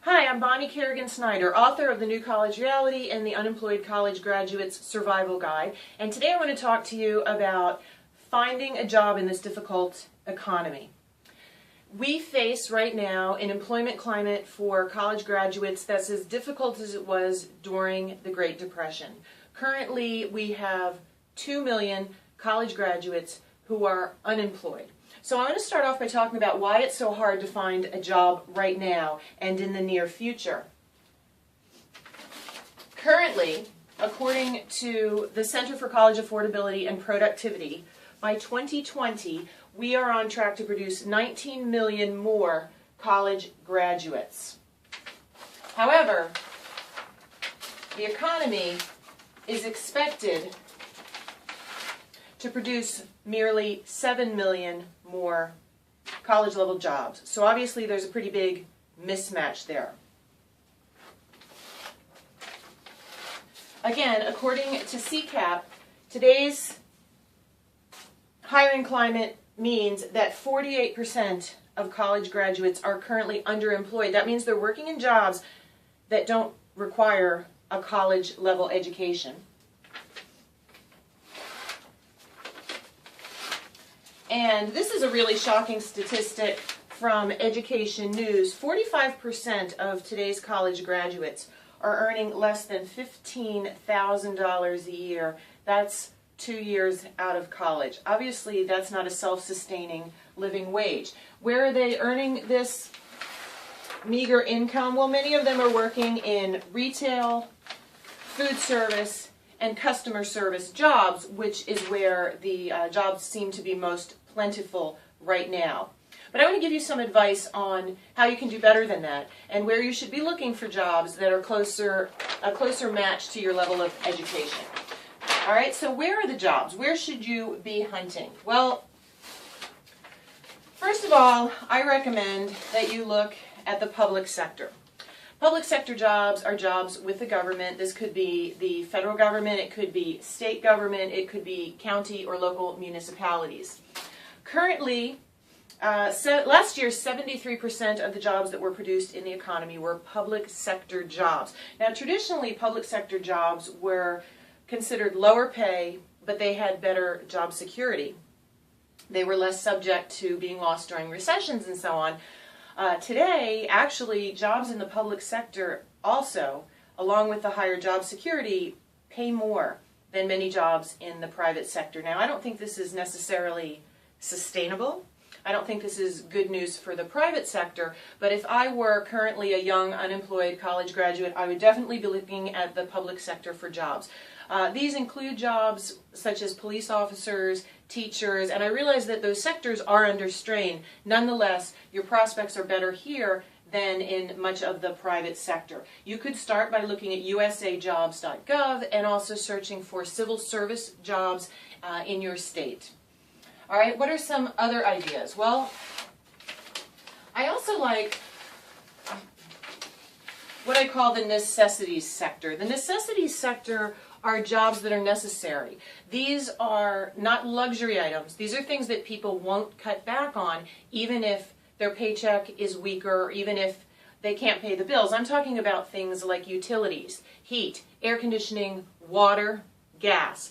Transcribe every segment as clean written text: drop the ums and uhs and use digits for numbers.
Hi, I'm Bonnie Kerrigan Snyder, author of The New College Reality and the Unemployed College Graduate Survival Guide. And today I want to talk to you about finding a job in this difficult economy. We face right now an employment climate for college graduates that's as difficult as it was during the Great Depression. Currently, we have 2 million college graduates who are unemployed. So I'm going to start off by talking about why it's so hard to find a job right now and in the near future. Currently, according to the Center for College Affordability and Productivity, by 2020, we are on track to produce 19 million more college graduates. However, the economy is expected to produce merely 7 million more college-level jobs. So obviously there's a pretty big mismatch there. Again, according to CCAP, today's hiring climate means that 48% of college graduates are currently underemployed. That means they're working in jobs that don't require a college-level education. And this is a really shocking statistic from Education News. 45% of today's college graduates are earning less than $15,000 a year. That's 2 years out of college. Obviously, that's not a self-sustaining living wage. Where are they earning this meager income? Well, many of them are working in retail, food service, and customer service jobs, which is where the jobs seem to be most plentiful right now. But I want to give you some advice on how you can do better than that and where you should be looking for jobs that are a closer match to your level of education. All right, so where are the jobs? Where should you be hunting? Well, first of all, I recommend that you look at the public sector. Public sector jobs are jobs with the government. This could be the federal government, it could be state government, it could be county or local municipalities. Currently, last year, 73% of the jobs that were produced in the economy were public sector jobs. Now, traditionally, public sector jobs were considered lower pay, but they had better job security. They were less subject to being lost during recessions and so on. Today, actually, jobs in the public sector also, along with the higher job security, pay more than many jobs in the private sector. Now, I don't think this is necessarily sustainable. I don't think this is good news for the private sector, but if I were currently a young unemployed college graduate, I would definitely be looking at the public sector for jobs. These include jobs such as police officers, teachers, and I realize that those sectors are under strain. Nonetheless, your prospects are better here than in much of the private sector. You could start by looking at usajobs.gov and also searching for civil service jobs in your state. All right, what are some other ideas? Well, I also like what I call the necessities sector. The necessities sector are jobs that are necessary. These are not luxury items. These are things that people won't cut back on even if their paycheck is weaker or even if they can't pay the bills. I'm talking about things like utilities, heat, air conditioning, water, gas.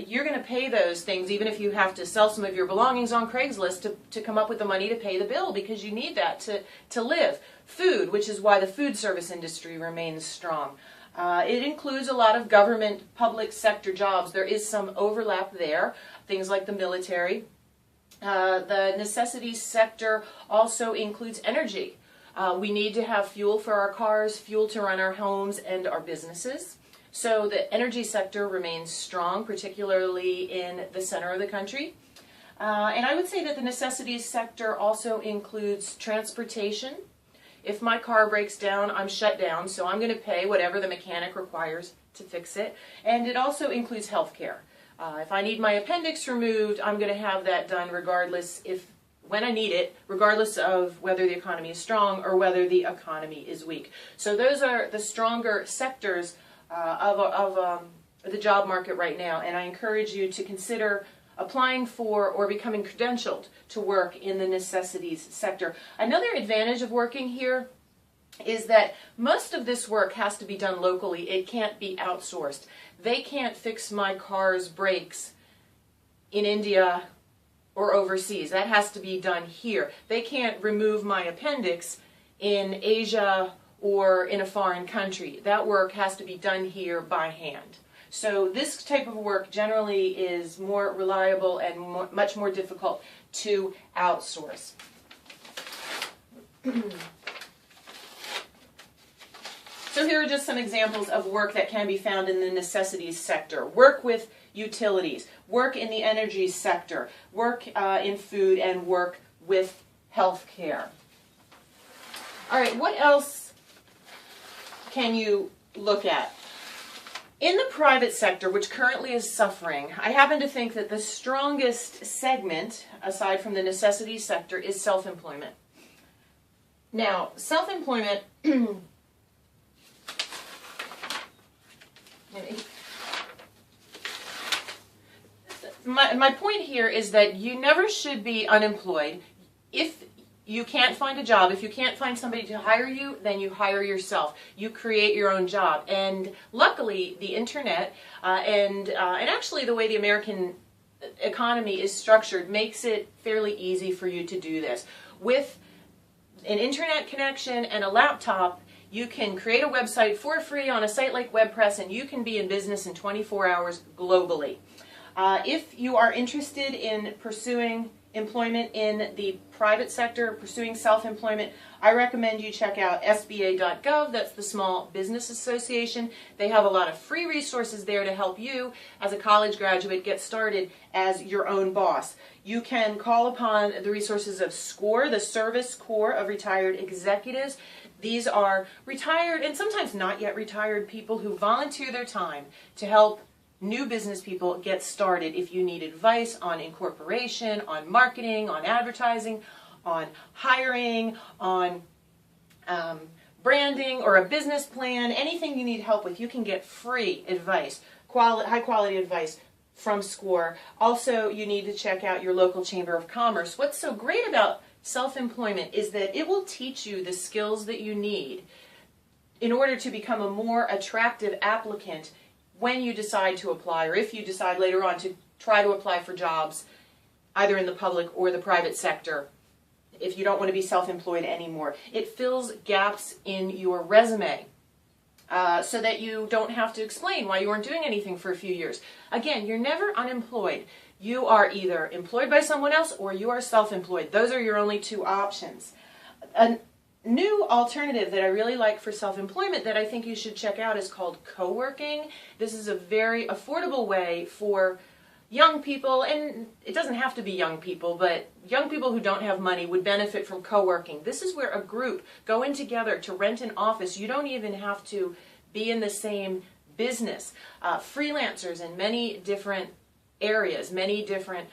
You're going to pay those things even if you have to sell some of your belongings on Craigslist to come up with the money to pay the bill because you need that to live. Food, which is why the food service industry remains strong. It includes a lot of government, public sector jobs. There is some overlap there, things like the military. The necessities sector also includes energy. We need to have fuel for our cars, fuel to run our homes and our businesses. So the energy sector remains strong, particularly in the center of the country. And I would say that the necessities sector also includes transportation. If my car breaks down, I'm shut down, so I'm going to pay whatever the mechanic requires to fix it. And it also includes healthcare. If I need my appendix removed, I'm going to have that done regardless when I need it, regardless of whether the economy is strong or whether the economy is weak. So those are the stronger sectors of the job market right now, and I encourage you to consider applying for or becoming credentialed to work in the necessities sector. Another advantage of working here is that most of this work has to be done locally. It can't be outsourced. They can't fix my car's brakes in India or overseas. That has to be done here. They can't remove my appendix in Asia or in a foreign country. That work has to be done here by hand. So this type of work generally is more reliable and much more difficult to outsource. So here are just some examples of work that can be found in the necessities sector. Work with utilities, work in the energy sector, work in food, and work with healthcare. All right, what else can you look at? In the private sector, which currently is suffering, I happen to think that the strongest segment, aside from the necessities sector, is self-employment. Now, self-employment, my point here is that you never should be unemployed. If you can't find a job, if you can't find somebody to hire you, then you hire yourself. You create your own job. And luckily, the internet and actually the way the American economy is structured makes it fairly easy for you to do this. With an internet connection and a laptop, you can create a website for free on a site like WordPress, and you can be in business in 24 hours globally. If you are interested in pursuing employment in the private sector, pursuing self-employment, I recommend you check out SBA.gov. That's the Small Business Association. They have a lot of free resources there to help you as a college graduate get started as your own boss. You can call upon the resources of SCORE, the Service Corps of Retired Executives. These are retired and sometimes not yet retired people who volunteer their time to help new business people get started. If you need advice on incorporation, on marketing, on advertising, on hiring, on branding or a business plan, anything you need help with, you can get free advice, high quality advice from SCORE. Also, you need to check out your local Chamber of Commerce. What's so great about self-employment is that it will teach you the skills that you need in order to become a more attractive applicant when you decide to apply, or if you decide later on to try to apply for jobs either in the public or the private sector, if you don't want to be self-employed anymore. It fills gaps in your resume so that you don't have to explain why you weren't doing anything for a few years. Again, you're never unemployed. You are either employed by someone else or you are self-employed. Those are your only two options. A new alternative that I really like for self-employment that I think you should check out is called co-working. This is a very affordable way for young people, and it doesn't have to be young people, but young people who don't have money would benefit from co-working. This is where a group go in together to rent an office. You don't even have to be in the same business. Freelancers in many different areas, many different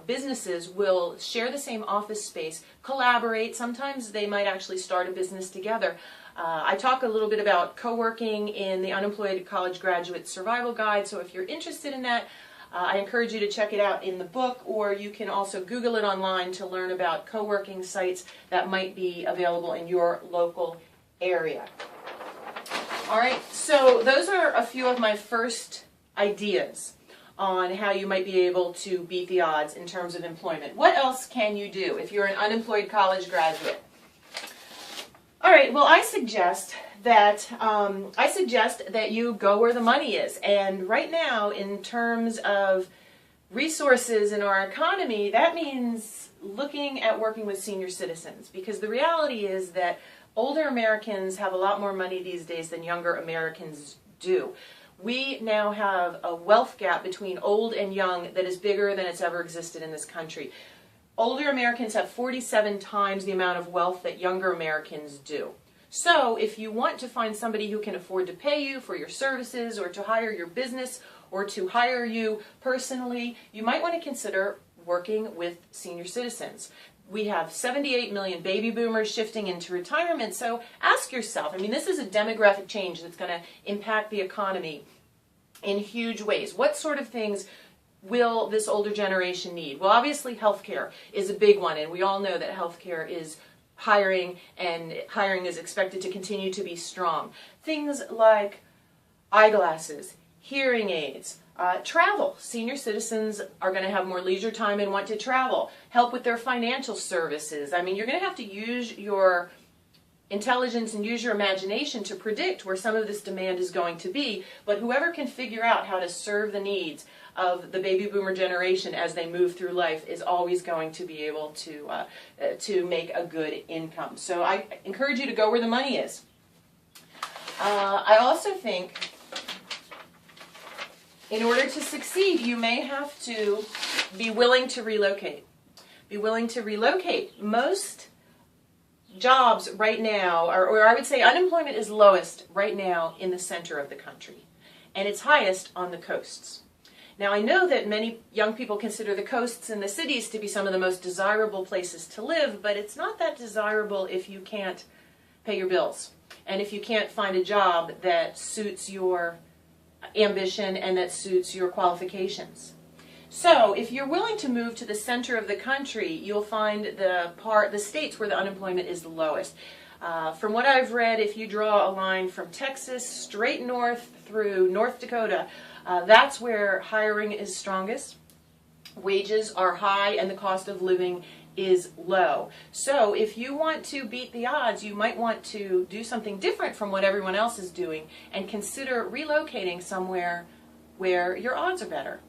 businesses will share the same office space, collaborate. Sometimes they might actually start a business together. I talk a little bit about co-working in the Unemployed College Graduate Survival Guide, so if you're interested in that, I encourage you to check it out in the book, or you can also Google it online to learn about co-working sites that might be available in your local area. All right, so those are a few of my first ideas on how you might be able to beat the odds in terms of employment. What else can you do if you're an unemployed college graduate? All right, well, I suggest that you go where the money is. And right now, in terms of resources in our economy, that means looking at working with senior citizens, because the reality is that older Americans have a lot more money these days than younger Americans do. We now have a wealth gap between old and young that is bigger than it's ever existed in this country. Older Americans have 47 times the amount of wealth that younger Americans do. So if you want to find somebody who can afford to pay you for your services, or to hire your business, or to hire you personally, you might want to consider working with senior citizens. We have 78 million baby boomers shifting into retirement, so ask yourself, I mean, this is a demographic change that's going to impact the economy in huge ways. What sort of things will this older generation need? Well, obviously healthcare is a big one, and we all know that healthcare is hiring, and hiring is expected to continue to be strong. Things like eyeglasses, hearing aids, travel. Senior citizens are going to have more leisure time and want to travel. Help with their financial services. I mean, you're going to have to use your intelligence and use your imagination to predict where some of this demand is going to be, but whoever can figure out how to serve the needs of the baby boomer generation as they move through life is always going to be able to make a good income. So I encourage you to go where the money is. I also think in order to succeed, you may have to be willing to relocate. Be willing to relocate. Most jobs right now, or I would say unemployment is lowest right now in the center of the country, and it's highest on the coasts. Now, I know that many young people consider the coasts and the cities to be some of the most desirable places to live, but it's not that desirable if you can't pay your bills and if you can't find a job that suits your ambition and that suits your qualifications. So if you're willing to move to the center of the country, you'll find the states where the unemployment is the lowest. From what I've read, if you draw a line from Texas straight north through North Dakota, that's where hiring is strongest, wages are high, and the cost of living is low. So if you want to beat the odds, you might want to do something different from what everyone else is doing and consider relocating somewhere where your odds are better.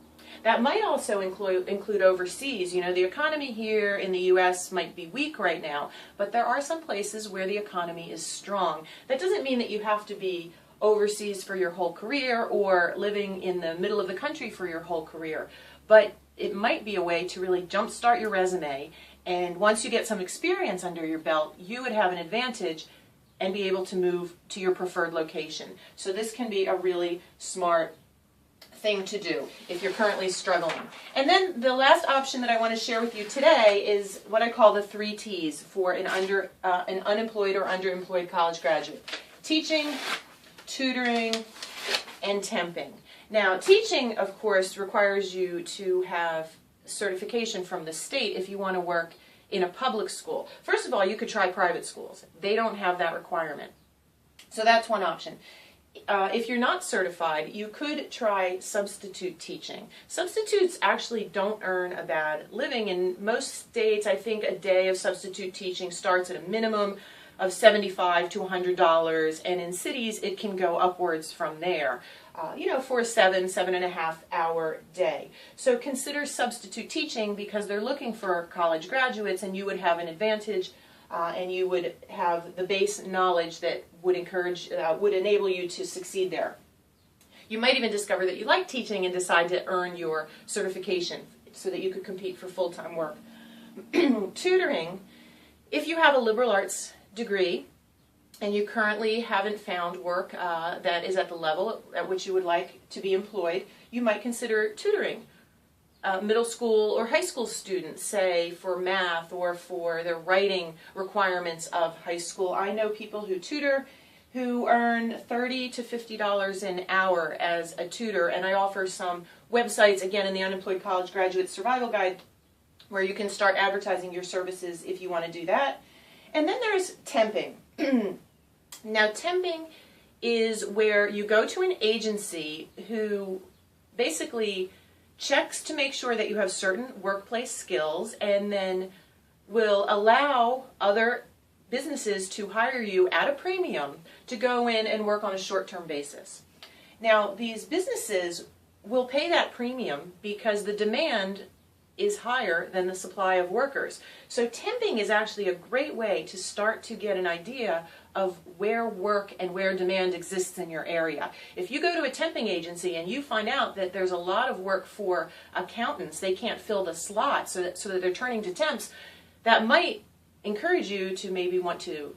That might also include overseas. You know, the economy here in the U.S. might be weak right now, but there are some places where the economy is strong. That doesn't mean that you have to be overseas for your whole career or living in the middle of the country for your whole career, but it might be a way to really jumpstart your resume, and once you get some experience under your belt, you would have an advantage and be able to move to your preferred location. So this can be a really smart thing to do if you're currently struggling. And then the last option that I want to share with you today is what I call the 3 T's for an unemployed or underemployed college graduate: teaching, tutoring, and temping. Now, teaching, of course, requires you to have certification from the state if you want to work in a public school. First of all, you could try private schools. They don't have that requirement. So that's one option. If you're not certified, you could try substitute teaching. Substitutes actually don't earn a bad living. In most states, I think a day of substitute teaching starts at a minimum of $75 to $100, and in cities it can go upwards from there, for a 7.5 hour day. So consider substitute teaching because they're looking for college graduates, and you would have an advantage and you would have the base knowledge that would enable you to succeed there. You might even discover that you like teaching and decide to earn your certification so that you could compete for full-time work. Tutoring, if you have a liberal arts degree and you currently haven't found work that is at the level at which you would like to be employed, you might consider tutoring. Middle school or high school students, say for math or for the writing requirements of high school. I know people who tutor who earn $30 to $50 an hour as a tutor, and I offer some websites, again, in the Unemployed College Graduate Survival Guide, where you can start advertising your services if you want to do that. And then there's temping. Now, temping is where you go to an agency who basically checks to make sure that you have certain workplace skills and then will allow other businesses to hire you at a premium to go in and work on a short-term basis. Now, these businesses will pay that premium because the demand is higher than the supply of workers. So temping is actually a great way to start to get an idea of where work and where demand exists in your area. If you go to a temping agency and you find out that there's a lot of work for accountants, they can't fill the slot so that they're turning to temps, that might encourage you to maybe want to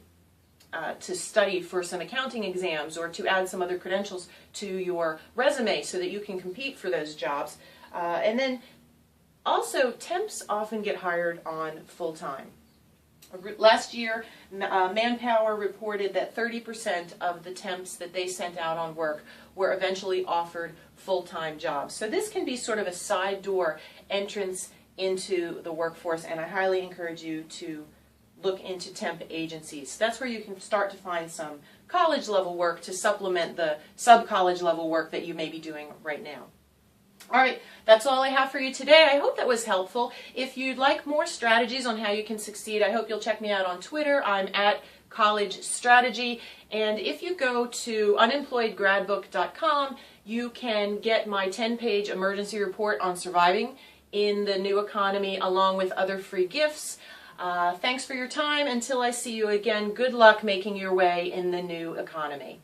study for some accounting exams or to add some other credentials to your resume so that you can compete for those jobs. And then also, temps often get hired on full-time. Last year, Manpower reported that 30% of the temps that they sent out on work were eventually offered full-time jobs. So this can be sort of a side door entrance into the workforce, and I highly encourage you to look into temp agencies. That's where you can start to find some college level work to supplement the sub-college level work that you may be doing right now. All right, that's all I have for you today. I hope that was helpful. If you'd like more strategies on how you can succeed, I hope you'll check me out on Twitter. I'm at College Strategy. And if you go to unemployedgradbook.com, you can get my 10-page emergency report on surviving in the new economy, along with other free gifts. Thanks for your time. Until I see you again, good luck making your way in the new economy.